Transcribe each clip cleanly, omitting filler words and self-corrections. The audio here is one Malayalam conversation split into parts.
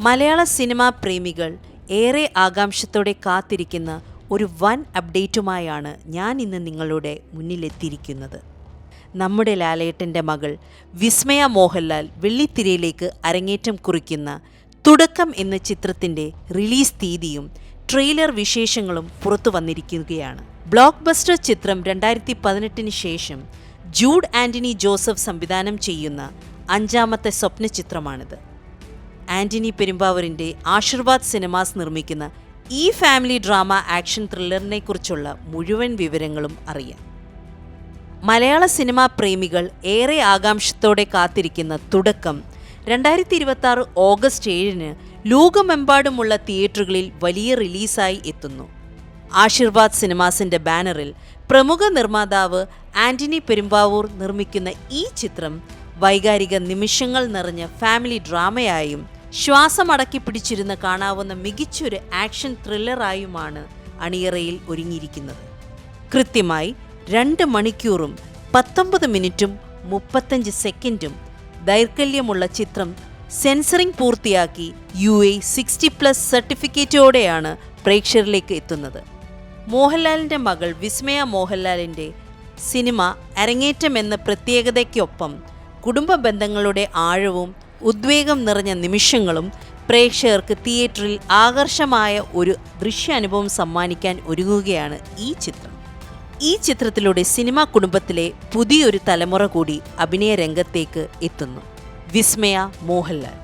മലയാള സിനിമാ പ്രേമികൾ ഏറെ ആകാംക്ഷത്തോടെ കാത്തിരിക്കുന്ന ഒരു വൻ അപ്ഡേറ്റുമായാണ് ഞാൻ ഇന്ന് നിങ്ങളുടെ മുന്നിലെത്തിയിരിക്കുന്നത്. നമ്മുടെ ലാലേട്ടൻ്റെ മകൾ വിസ്മയ മോഹൻലാൽ വെള്ളിത്തിരയിലേക്ക് അരങ്ങേറ്റം കുറിക്കുന്ന തുടക്കം എന്ന ചിത്രത്തിൻ്റെ റിലീസ് തീയതിയും ട്രെയിലർ വിശേഷങ്ങളും പുറത്തു വന്നിരിക്കുകയാണ്. ബ്ലോക്ക് ബസ്റ്റർ ചിത്രം 2018 ശേഷം ജൂഡ് ആൻ്റണി ജോസഫ് സംവിധാനം ചെയ്യുന്ന 5ാമത്തെ സ്വപ്ന ചിത്രമാണിത്. ആൻ്റണി പെരുമ്പാവൂരിൻ്റെ ആശീർവാദ് സിനിമാസ് നിർമ്മിക്കുന്ന ഈ ഫാമിലി ഡ്രാമ ആക്ഷൻ ത്രില്ലറിനെ കുറിച്ചുള്ള മുഴുവൻ വിവരങ്ങളും അറിയാം. മലയാള സിനിമാ പ്രേമികൾ ഏറെ ആകാംക്ഷത്തോടെ കാത്തിരിക്കുന്ന തുടക്കം 2026 ഓഗസ്റ്റ് 7 ലോകമെമ്പാടുമുള്ള തിയേറ്ററുകളിൽ വലിയ റിലീസായി എത്തുന്നു. ആശീർവാദ് സിനിമാസിൻ്റെ ബാനറിൽ പ്രമുഖ നിർമ്മാതാവ് ആൻ്റണി പെരുമ്പാവൂർ നിർമ്മിക്കുന്ന ഈ ചിത്രം വൈകാരിക നിമിഷങ്ങൾ നിറഞ്ഞ ഫാമിലി ഡ്രാമയായും ശ്വാസമടക്കി പിടിച്ചിരുന്ന് കാണാവുന്ന മികച്ചൊരു ആക്ഷൻ ത്രില്ലറായുമാണ് അണിയറയിൽ ഒരുങ്ങിയിരിക്കുന്നത്. കൃത്യമായി 2 മണിക്കൂറും 19 മിനിറ്റും 35 സെക്കൻഡും ദൈർഘ്യമുള്ള ചിത്രം സെൻസറിംഗ് പൂർത്തിയാക്കി UA 60+ സർട്ടിഫിക്കറ്റോടെയാണ് പ്രേക്ഷകരിലേക്ക് എത്തുന്നത്. മോഹൻലാലിൻ്റെ മകൾ വിസ്മയ മോഹൻലാലിൻ്റെ സിനിമ അരങ്ങേറ്റം എന്ന പ്രത്യേകതയ്ക്കൊപ്പം കുടുംബ ബന്ധങ്ങളുടെ ആഴവും ഉദ്വേഗം നിറഞ്ഞ നിമിഷങ്ങളും പ്രേക്ഷകർക്ക് തിയേറ്ററിൽ ആകർഷമായ ഒരു ദൃശ്യാനുഭവം സമ്മാനിക്കാൻ ഒരുങ്ങുകയാണ് ഈ ചിത്രം. ഈ ചിത്രത്തിലൂടെ സിനിമാ കുടുംബത്തിലെ പുതിയൊരു തലമുറ കൂടി അഭിനയ രംഗത്തേക്ക് എത്തുന്നു. വിസ്മയ മോഹൻലാൽ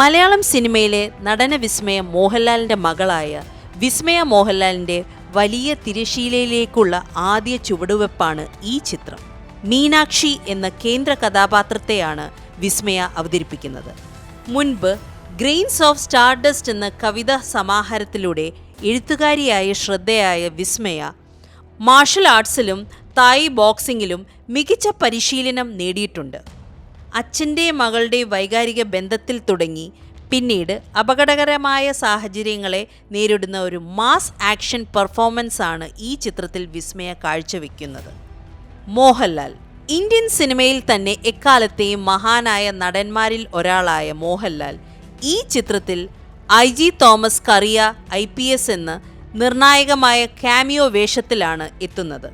മലയാളം സിനിമയിലെ നടന വിസ്മയ മോഹൻലാലിൻ്റെ മകളായ വിസ്മയ മോഹൻലാലിൻ്റെ വലിയ തിരശീലയിലേക്കുള്ള ആദ്യ ചുവടുവെപ്പാണ് ഈ ചിത്രം. മീനാക്ഷി എന്ന കേന്ദ്ര കഥാപാത്രത്തെയാണ് വിസ്മയ അവതരിപ്പിക്കുന്നത്. മുൻപ് ഗ്രെയിൻസ് ഓഫ് സ്റ്റാർഡസ്റ്റ് എന്ന കവിതാ സമാഹാരത്തിലൂടെ എഴുത്തുകാരിയായ ശ്രദ്ധയായ വിസ്മയ മാർഷൽ ആർട്സിലും തായ് ബോക്സിങ്ങിലും മികച്ച പരിശീലനം നേടിയിട്ടുണ്ട്. അച്ഛൻ്റെ മകളുടെ വൈകാരിക ബന്ധത്തിൽ തുടങ്ങി പിന്നീട് അപകടകരമായ സാഹചര്യങ്ങളെ നേരിടുന്ന ഒരു മാസ് ആക്ഷൻ പെർഫോമൻസാണ് ഈ ചിത്രത്തിൽ വിസ്മയ കാഴ്ചവെക്കുന്നത്. മോഹൻലാൽ ഇന്ത്യൻ സിനിമയിൽ തന്നെ എക്കാലത്തെയും മഹാനായ നടന്മാരിൽ ഒരാളായ മോഹൻലാൽ ഈ ചിത്രത്തിൽ IG തോമസ് കറിയ IPS എന്ന നിർണായകമായ ക്യാമിയോ വേഷത്തിലാണ് എത്തുന്നത്.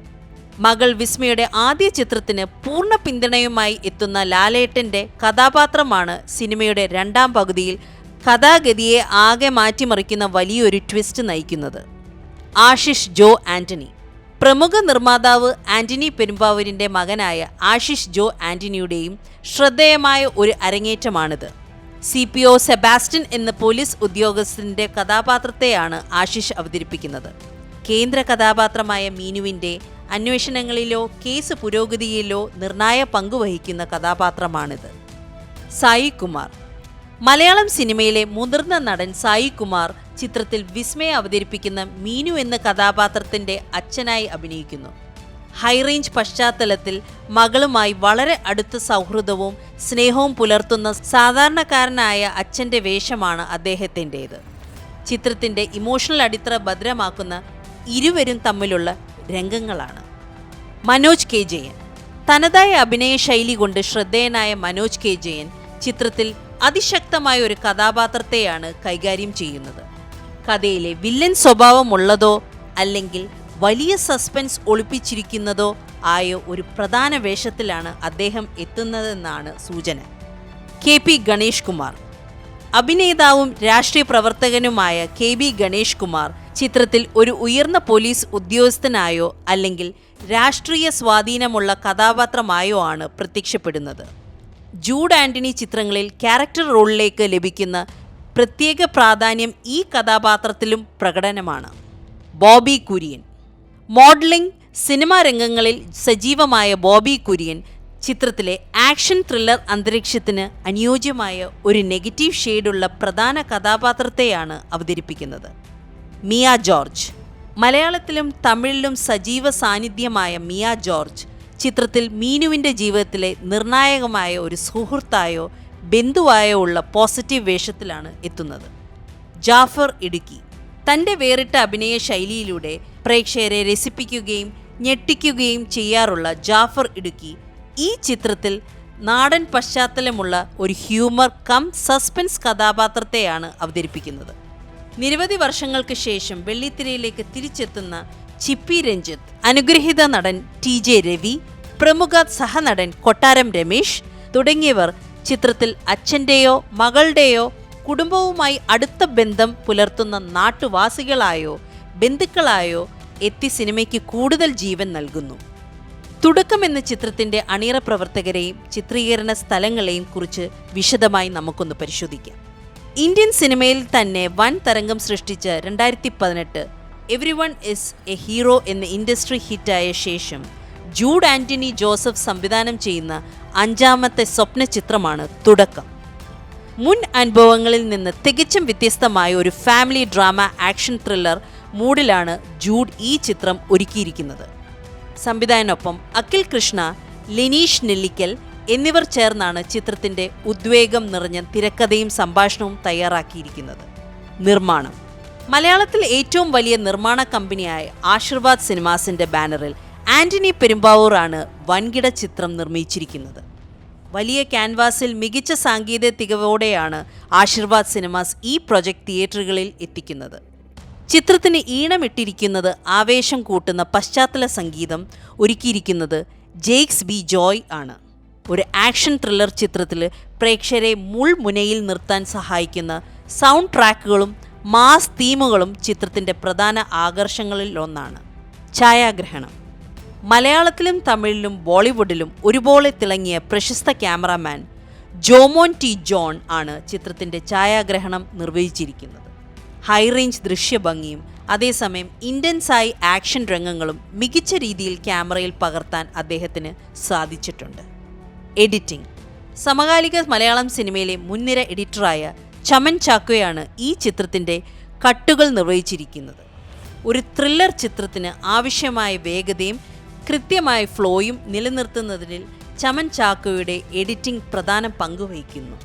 മകൾ വിസ്മയുടെ ആദ്യ ചിത്രത്തിന് പൂർണ്ണ പിന്തുണയുമായി എത്തുന്ന ലാലേട്ടൻ്റെ കഥാപാത്രമാണ് സിനിമയുടെ 2ാം പകുതിയിൽ കഥാഗതിയെ ആകെ മാറ്റിമറിക്കുന്ന വലിയൊരു ട്വിസ്റ്റ് നയിക്കുന്നത്. ആശിഷ് ജോ ആൻ്റണി പ്രമുഖ നിർമ്മാതാവ് ആൻ്റണി പെരുമ്പാവൂരിൻ്റെ മകനായ ആശിഷ് ജോ ആൻ്റണിയുടെയും ശ്രദ്ധേയമായ ഒരു അരങ്ങേറ്റമാണിത്. CPO സെബാസ്റ്റ്യൻ എന്ന പോലീസ് ഉദ്യോഗസ്ഥൻ്റെ കഥാപാത്രത്തെയാണ് ആശിഷ് അവതരിപ്പിക്കുന്നത്. കേന്ദ്ര കഥാപാത്രമായ മീനുവിൻ്റെ അന്വേഷണങ്ങളിലോ കേസ് പുരോഗതിയിലോ നിർണായക പങ്കുവഹിക്കുന്ന കഥാപാത്രമാണിത്. സായി കുമാർ മലയാളം സിനിമയിലെ മുതിർന്ന നടൻ സായി കുമാർ ചിത്രത്തിൽ വിസ്മയ അവതരിപ്പിക്കുന്ന മീനു എന്ന കഥാപാത്രത്തിൻ്റെ അച്ഛനായി അഭിനയിക്കുന്നു. ഹൈറേഞ്ച് പശ്ചാത്തലത്തിൽ മകളുമായി വളരെ അടുത്ത സൗഹൃദവും സ്നേഹവും പുലർത്തുന്ന സാധാരണക്കാരനായ അച്ഛൻ്റെ വേഷമാണ് അദ്ദേഹത്തിൻ്റേത്. ചിത്രത്തിൻ്റെ ഇമോഷണൽ അടിത്തറ ഭദ്രമാക്കുന്ന ഇരുവരും തമ്മിലുള്ള രംഗങ്ങളാണ്. മനോജ് K. ജയൻ തനതായ അഭിനയ ശൈലി കൊണ്ട് ശ്രദ്ധേയനായ മനോജ് K. ജയൻ ചിത്രത്തിൽ അതിശക്തമായ ഒരു കഥാപാത്രത്തെയാണ് കൈകാര്യം ചെയ്യുന്നത്. കഥയിലെ വില്ലൻ സ്വഭാവമുള്ളതോ അല്ലെങ്കിൽ വലിയ സസ്പെൻസ് ഒളിപ്പിച്ചിരിക്കുന്നതോ ആയ ഒരു പ്രധാന വേഷത്തിലാണ് അദ്ദേഹം എത്തുന്നതെന്നാണ് സൂചന. KP ഗണേഷ് കുമാർ അഭിനേതാവും രാഷ്ട്രീയ പ്രവർത്തകനുമായ KB ഗണേഷ് കുമാർ ചിത്രത്തിൽ ഒരു ഉയർന്ന പോലീസ് ഉദ്യോഗസ്ഥനായോ അല്ലെങ്കിൽ രാഷ്ട്രീയ സ്വാധീനമുള്ള കഥാപാത്രമായോ ആണ് പ്രത്യക്ഷപ്പെടുന്നത്. ജൂഡ് ആൻ്റണി ചിത്രങ്ങളിൽ ക്യാരക്ടർ റോളിലേക്ക് ലഭിക്കുന്ന പ്രത്യേക പ്രാധാന്യം ഈ കഥാപാത്രത്തിലും പ്രകടനമാണ്. ബോബി കുര്യൻ മോഡലിംഗ് സിനിമാ രംഗങ്ങളിൽ സജീവമായ ബോബി കുര്യൻ ചിത്രത്തിലെ ആക്ഷൻ ത്രില്ലർ അന്തരീക്ഷത്തിന് അനുയോജ്യമായ ഒരു നെഗറ്റീവ് ഷെയ്ഡുള്ള പ്രധാന കഥാപാത്രത്തെയാണ് അവതരിപ്പിക്കുന്നത്. മിയ ജോർജ് മലയാളത്തിലും തമിഴിലും സജീവ സാന്നിധ്യമായ മിയ ജോർജ് ചിത്രത്തിൽ മീനുവിൻ്റെ ജീവിതത്തിലെ നിർണായകമായ ഒരു സുഹൃത്തായോ ബന്ധുവായോ ഉള്ള പോസിറ്റീവ് വേഷത്തിലാണ് എത്തുന്നത്. ജാഫർ ഇടുക്കി തൻ്റെ വേറിട്ട അഭിനയ ശൈലിയിലൂടെ പ്രേക്ഷകരെ രസിപ്പിക്കുകയും ഞെട്ടിക്കുകയും ചെയ്യാറുള്ള ജാഫർ ഇടുക്കി ഈ ചിത്രത്തിൽ നാടൻ പശ്ചാത്തലമുള്ള ഒരു ഹ്യൂമർ കം സസ്പെൻസ് കഥാപാത്രത്തെയാണ് അവതരിപ്പിക്കുന്നത്. നിരവധി വർഷങ്ങൾക്ക് ശേഷം വെള്ളിത്തിരയിലേക്ക് തിരിച്ചെത്തുന്ന ചിപ്പി രഞ്ജിത്ത്, അനുഗ്രഹീത നടൻ TJ രവി, പ്രമുഖ സഹനടൻ കൊട്ടാരം രമേശ് തുടങ്ങിയവർ ചിത്രത്തിൽ അച്ഛൻ്റെയോ മകളുടെയോ കുടുംബവുമായി അടുത്ത ബന്ധം പുലർത്തുന്ന നാട്ടുവാസികളായോ ബന്ധുക്കളായോ എത്തി സിനിമയ്ക്ക് കൂടുതൽ ജീവൻ നൽകുന്നു. തുടക്കം എന്ന ചിത്രത്തിൻ്റെ അണിയറ പ്രവർത്തകരെയും ചിത്രീകരണ സ്ഥലങ്ങളെയും കുറിച്ച് വിശദമായി നമുക്കൊന്ന് പരിശോധിക്കാം. ഇന്ത്യൻ സിനിമയിൽ തന്നെ വൻ തരംഗം സൃഷ്ടിച്ച 2018 എവ്രിവൺ ഇസ് എ ഹീറോ എന്ന ഇൻഡസ്ട്രി ഹിറ്റായ ശേഷം ജൂഡ് ആന്റണി ജോസഫ് സംവിധാനം ചെയ്യുന്ന 5ാമത്തെ സ്വപ്ന ചിത്രമാണ് തുടക്കം. മുൻ അനുഭവങ്ങളിൽ നിന്ന് തികച്ചും വ്യത്യസ്തമായ ഒരു ഫാമിലി ഡ്രാമ ആക്ഷൻ ത്രില്ലർ മൂഡിലാണ് ജൂഡ് ഈ ചിത്രം ഒരുക്കിയിരിക്കുന്നത്. സംവിധായകനൊപ്പം അഖിൽ കൃഷ്ണ, ലിനീഷ് നെല്ലിക്കൽ എന്നിവർ ചേർന്നാണ് ചിത്രത്തിൻ്റെ ഉദ്വേഗം നിറഞ്ഞ തിരക്കഥയും സംഭാഷണവും തയ്യാറാക്കിയിരിക്കുന്നത്. നിർമ്മാണം മലയാളത്തിൽ ഏറ്റവും വലിയ നിർമ്മാണ കമ്പനിയായ ആശീർവാദ് സിനിമാസിൻ്റെ ബാനറിൽ ആന്റണി പെരുമ്പാവൂർ ആണ് വൻകിട ചിത്രം നിർമ്മിച്ചിരിക്കുന്നത്. വലിയ ക്യാൻവാസിൽ മികച്ച സാങ്കേതിക തികവോടെയാണ് ആശീർവാദ് സിനിമാസ് ഈ പ്രൊജക്ട് തിയേറ്ററുകളിൽ എത്തിക്കുന്നത്. ചിത്രത്തിന് ഈണമിട്ടിരിക്കുന്നത് ആവേശം കൂട്ടുന്ന പശ്ചാത്തല സംഗീതം ഒരുക്കിയിരിക്കുന്നത് ജെയ്ക്സ് ബി ജോയ് ആണ്. ഒരു ആക്ഷൻ ത്രില്ലർ ചിത്രത്തിൽ പ്രേക്ഷകരെ മുൾമുനയിൽ നിർത്താൻ സഹായിക്കുന്ന സൗണ്ട് ട്രാക്കുകളും മാസ് തീമുകളും ചിത്രത്തിൻ്റെ പ്രധാന ആകർഷങ്ങളിൽ ഒന്നാണ്. ഛായാഗ്രഹണം മലയാളത്തിലും തമിഴിലും ബോളിവുഡിലും ഒരുപോലെ തിളങ്ങിയ പ്രശസ്ത ക്യാമറാമാൻ ജോമോൻ ടി ജോൺ ആണ് ചിത്രത്തിൻ്റെ ഛായാഗ്രഹണം നിർവഹിച്ചിരിക്കുന്നത്. ഹൈറേഞ്ച് ദൃശ്യഭംഗിയും അതേസമയം ഇൻറ്റൻസായി ആക്ഷൻ രംഗങ്ങളും മികച്ച രീതിയിൽ ക്യാമറയിൽ പകർത്താൻ അദ്ദേഹത്തിന് സാധിച്ചിട്ടുണ്ട്. എഡിറ്റിംഗ് സമകാലിക മലയാളം സിനിമയിലെ മുൻനിര എഡിറ്ററായ ചമൻ ചാക്കോയാണ് ഈ ചിത്രത്തിൻ്റെ കട്ടുകൾ നിർവഹിച്ചിരിക്കുന്നത്. ഒരു ത്രില്ലർ ചിത്രത്തിന് ആവശ്യമായ വേഗതയും കൃത്യമായ ഫ്ലോയും നിലനിർത്തുന്നതിൽ ചമൻ ചാക്കോയുടെ എഡിറ്റിംഗ് പ്രധാന പങ്ക് വഹിക്കുന്നു.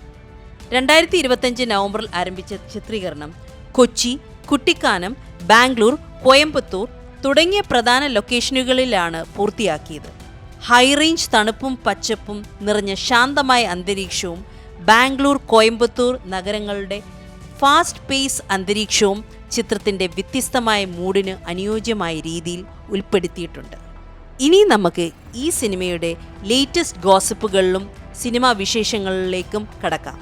2025 നവംബറിൽ ആരംഭിച്ച ചിത്രീകരണം കൊച്ചി, കുട്ടിക്കാനം, ബാംഗ്ലൂർ, കോയമ്പത്തൂർ തുടങ്ങിയ പ്രധാന ലൊക്കേഷനുകളിലാണ് പൂർത്തിയാക്കിയത്. ഹൈറേഞ്ച് തണുപ്പും പച്ചപ്പും നിറഞ്ഞ ശാന്തമായ അന്തരീക്ഷവും ബാംഗ്ലൂർ, കോയമ്പത്തൂർ നഗരങ്ങളുടെ ഫാസ്റ്റ് പേസ് അന്തരീക്ഷവും ചിത്രത്തിൻ്റെ വ്യത്യസ്തമായ മൂഡിന് അനുയോജ്യമായ രീതിയിൽ ഉൾപ്പെടുത്തിയിട്ടുണ്ട്. ഇനി നമുക്ക് ഈ സിനിമയുടെ ലേറ്റസ്റ്റ് ഗോസിപ്പുകളിലും സിനിമാ വിശേഷങ്ങളിലേക്കും കടക്കാം.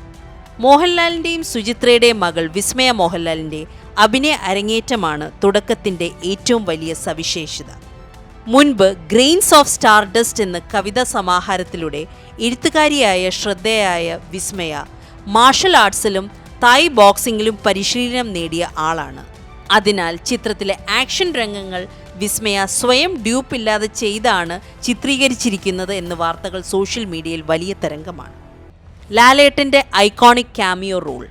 മോഹൻലാലിൻ്റെയും സുചിത്രയുടെയും മകൾ വിസ്മയ മോഹൻലാലിൻ്റെ അഭിനയ അരങ്ങേറ്റമാണ് തുടക്കത്തിൻ്റെ ഏറ്റവും വലിയ സവിശേഷത. മുൻപ് ഗ്രെയിൻസ് ഓഫ് സ്റ്റാർഡസ്റ്റ് എന്ന കവിതാ സമാഹാരത്തിലൂടെ എഴുത്തുകാരിയായ ശ്രദ്ധേയായ വിസ്മയ മാർഷൽ ആർട്സിലും തായ് ബോക്സിംഗിലും പരിശീലനം നേടിയ ആളാണ്. അതിനാൽ ചിത്രത്തിലെ ആക്ഷൻ രംഗങ്ങൾ വിസ്മയ സ്വയം ഡ്യൂപ്പില്ലാതെ ചെയ്താണ് ചിത്രീകരിച്ചിരിക്കുന്നത് എന്ന വാർത്തകൾ സോഷ്യൽ മീഡിയയിൽ വലിയ തരംഗമാണ്. ലാലേട്ടൻ്റെ ഐക്കോണിക് ക്യാമിയോ റോൾ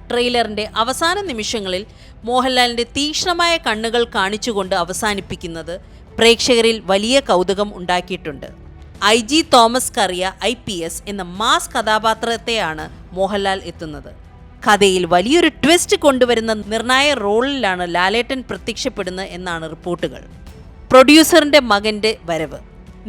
ട്രെയിലറിൻ്റെ അവസാന നിമിഷങ്ങളിൽ മോഹൻലാലിൻ്റെ തീക്ഷ്ണമായ കണ്ണുകൾ കാണിച്ചുകൊണ്ട് അവസാനിപ്പിക്കുന്നത് പ്രേക്ഷകരിൽ വലിയ കൗതുകം ഉണ്ടാക്കിയിട്ടുണ്ട്. IG തോമസ് കറിയ IPS എന്ന മാസ് കഥാപാത്രത്തെയാണ് മോഹൻലാൽ എത്തുന്നത്. കഥയിൽ വലിയൊരു ട്വിസ്റ്റ് കൊണ്ടുവരുന്ന നിർണായക റോളിലാണ് ലാലേട്ടൻ പ്രത്യക്ഷപ്പെടുന്നത് എന്നാണ് റിപ്പോർട്ടുകൾ. പ്രൊഡ്യൂസറിൻ്റെ മകൻ്റെ വരവ്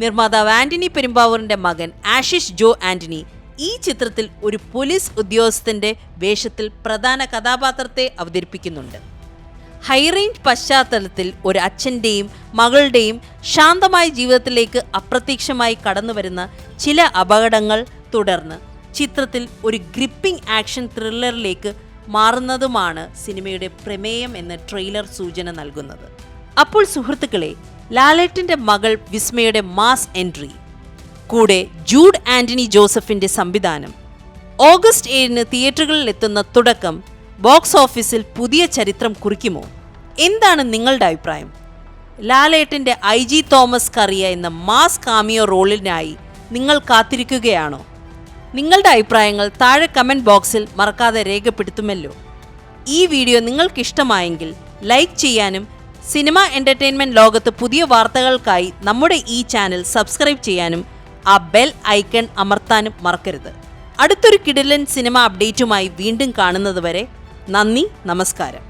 നിർമ്മാതാവ് ആന്റണി പെരുമ്പാവൂരിൻ്റെ മകൻ ആശിഷ് ജോ ആന്റണി ഈ ചിത്രത്തിൽ ഒരു പോലീസ് ഉദ്യോഗസ്ഥൻ്റെ വേഷത്തിൽ പ്രധാന കഥാപാത്രത്തെ അവതരിപ്പിക്കുന്നുണ്ട്. ഹൈറേഞ്ച് പശ്ചാത്തലത്തിൽ ഒരു അച്ഛൻ്റെയും മകളുടെയും ശാന്തമായ ജീവിതത്തിലേക്ക് അപ്രത്യക്ഷമായി കടന്നുവരുന്ന ചില അപകടങ്ങൾ തുടർന്ന് ചിത്രത്തിൽ ഒരു ഗ്രിപ്പിംഗ് ആക്ഷൻ ത്രില്ലറിലേക്ക് മാറുന്നതുമാണ് സിനിമയുടെ പ്രമേയം എന്ന ട്രെയിലർ സൂചന നൽകുന്നത്. അപ്പോൾ സുഹൃത്തുക്കളെ, ലാലേട്ടൻ്റെ മകൾ വിസ്മയുടെ മാസ് എൻട്രി, കൂടെ ജൂഡ് ആന്റണി ജോസഫിൻ്റെ സംവിധാനം, ഓഗസ്റ്റ് 7 തിയേറ്ററുകളിൽ എത്തുന്ന തുടക്കം ബോക്സ് ഓഫീസിൽ പുതിയ ചരിത്രം കുറിക്കുമോ? എന്താണ് നിങ്ങളുടെ അഭിപ്രായം? ലാലേട്ടൻ്റെ IG തോമസ് കറിയ എന്ന മാസ് കാമിയോ റോളിനായി നിങ്ങൾ കാത്തിരിക്കുകയാണോ? നിങ്ങളുടെ അഭിപ്രായങ്ങൾ താഴെ കമൻറ്റ് ബോക്സിൽ മറക്കാതെ രേഖപ്പെടുത്തുമല്ലോ. ഈ വീഡിയോ നിങ്ങൾക്കിഷ്ടമായെങ്കിൽ ലൈക്ക് ചെയ്യാനും സിനിമ എൻ്റർടൈൻമെൻറ്റ് ലോകത്ത് പുതിയ വാർത്തകൾക്കായി നമ്മുടെ ഈ ചാനൽ സബ്സ്ക്രൈബ് ചെയ്യാനും ആ ബെൽ ഐക്കൺ അമർത്താനും മറക്കരുത്. അടുത്തൊരു കിടിലൻ സിനിമ അപ്ഡേറ്റുമായി വീണ്ടും കാണുന്നതുവരെ നന്ദി, നമസ്കാരം.